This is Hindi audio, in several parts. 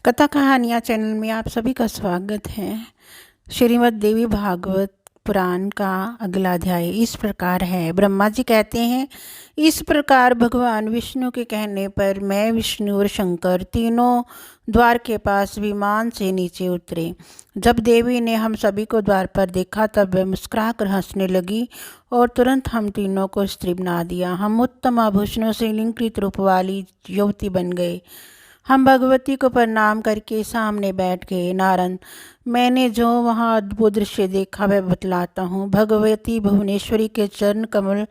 कथा कहानियाँ चैनल में आप सभी का स्वागत है। श्रीमद् देवी भागवत पुराण का अगला अध्याय इस प्रकार है। ब्रह्मा जी कहते हैं, इस प्रकार भगवान विष्णु के कहने पर मैं, विष्णु और शंकर तीनों द्वार के पास विमान से नीचे उतरे। जब देवी ने हम सभी को द्वार पर देखा तब वह मुस्कुराकर हंसने लगी और तुरंत हम तीनों को स्त्री बना दिया। हम उत्तम आभूषणों से अलंकृत रूप वाली युवती बन गए। हम भगवती को प्रणाम करके सामने बैठ गए। नारद, मैंने जो वहाँ अद्भुत दृश्य देखा वह बतलाता हूँ। भगवती भुवनेश्वरी के चरण कमल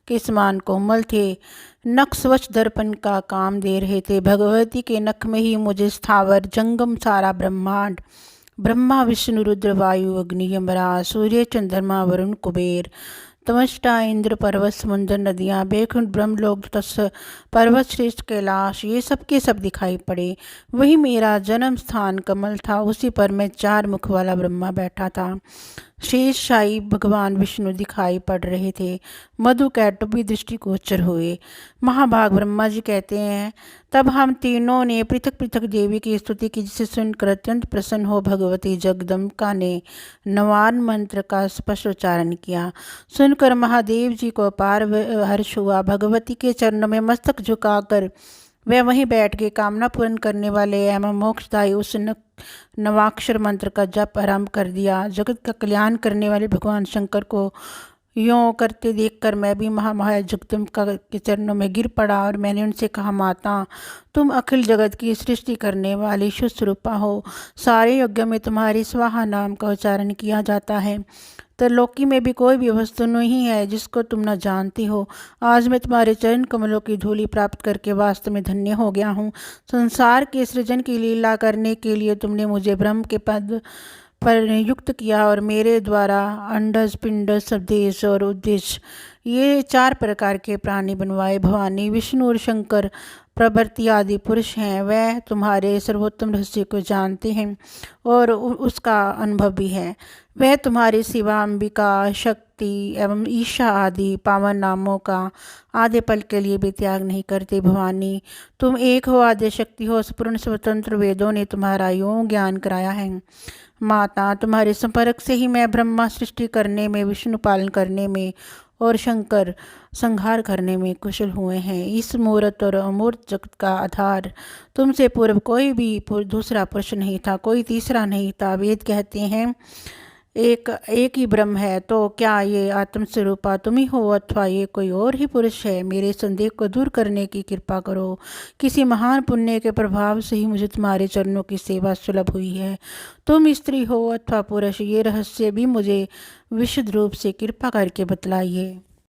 के समान कोमल थे, नख स्वच्छ दर्पण का काम दे रहे थे। भगवती के नख में ही मुझे स्थावर जंगम सारा ब्रह्मांड, ब्रह्मा विष्णु रुद्र वायु अग्नि यमराज सूर्य चंद्रमा वरुण कुबेर तमष्टा इंद्र पर्वत समुद्र नदियाँ बैकुंठ ब्रह्मलोक तथा पर्वत श्रेष्ठ कैलाश ये सब के सब दिखाई पड़े। वही मेरा जन्म स्थान कमल था, उसी पर मैं 4 मुख वाला ब्रह्मा बैठा था। शेषशाही भगवान विष्णु दिखाई पड़ रहे थे। मधु कैटुब भी दृष्टिगोचर हुए। महाभाग ब्रह्मा जी कहते हैं, तब हम तीनों ने पृथक पृथक देवी की स्तुति की, जिसे सुनकर अत्यंत प्रसन्न हो भगवती जगदम्बिका ने नवान मंत्र का स्पष्ट उच्चारण किया। सुनकर महादेव जी को अपार हर्ष हुआ। भगवती के चरणों में मस्तक झुकाकर वह वहीं बैठ के कामना पूर्ण करने वाले एवं मोक्षदायी उस नवाक्षर मंत्र का जप आरंभ कर दिया। जगत का कल्याण करने वाले भगवान शंकर को यों करते देखकर मैं भी महामाया जगदम्बिका के चरणों में गिर पड़ा और मैंने उनसे कहा, माता, तुम अखिल जगत की सृष्टि करने वाली शुद्ध स्वरूपा हो। सारे यज्ञ में तुम्हारी स्वाहा नाम का उच्चारण किया जाता है। त्रिलोकी में भी कोई भी वस्तु नहीं है जिसको तुम न जानती हो। आज मैं तुम्हारे चरण कमलों की धूलि प्राप्त करके वास्तव में धन्य हो गया हूँ। संसार के सृजन की लीला करने के लिए तुमने मुझे ब्रह्म के पद पर नियुक्त किया और मेरे द्वारा अंडज पिंडज सदेश और उद्देश्य ये 4 प्रकार के प्राणी बनवाए। भवानी विष्णु और शंकर प्रभृति आदि पुरुष हैं, वह तुम्हारे सर्वोत्तम रहस्य को जानते हैं और उसका अनुभव भी है। वह तुम्हारी सिवा अंबिका, शक्ति एवं ईशा आदि पावन नामों का आधे पल के लिए भी त्याग नहीं करते। भवानी, तुम एक हो, आद्य शक्ति हो, पूर्ण स्वतंत्र। वेदों ने तुम्हारा योग ज्ञान कराया है। माता, तुम्हारे संपर्क से ही मैं ब्रह्मा सृष्टि करने में, विष्णु पालन करने में और शंकर संहार करने में कुशल हुए हैं। इस मूर्त और अमूर्त जगत का आधार तुमसे पूर्व कोई भी दूसरा पुरुष नहीं था, कोई तीसरा नहीं था। वेद कहते हैं, एक ही ब्रह्म है, तो क्या ये आत्मस्वरूपा तुम ही हो अथवा ये कोई और ही पुरुष है? मेरे संदेह को दूर करने की कृपा करो। किसी महान पुण्य के प्रभाव से ही मुझे तुम्हारे चरणों की सेवा सुलभ हुई है। तुम स्त्री हो अथवा पुरुष, ये रहस्य भी मुझे विशुद्ध रूप से कृपा करके बतलाइए।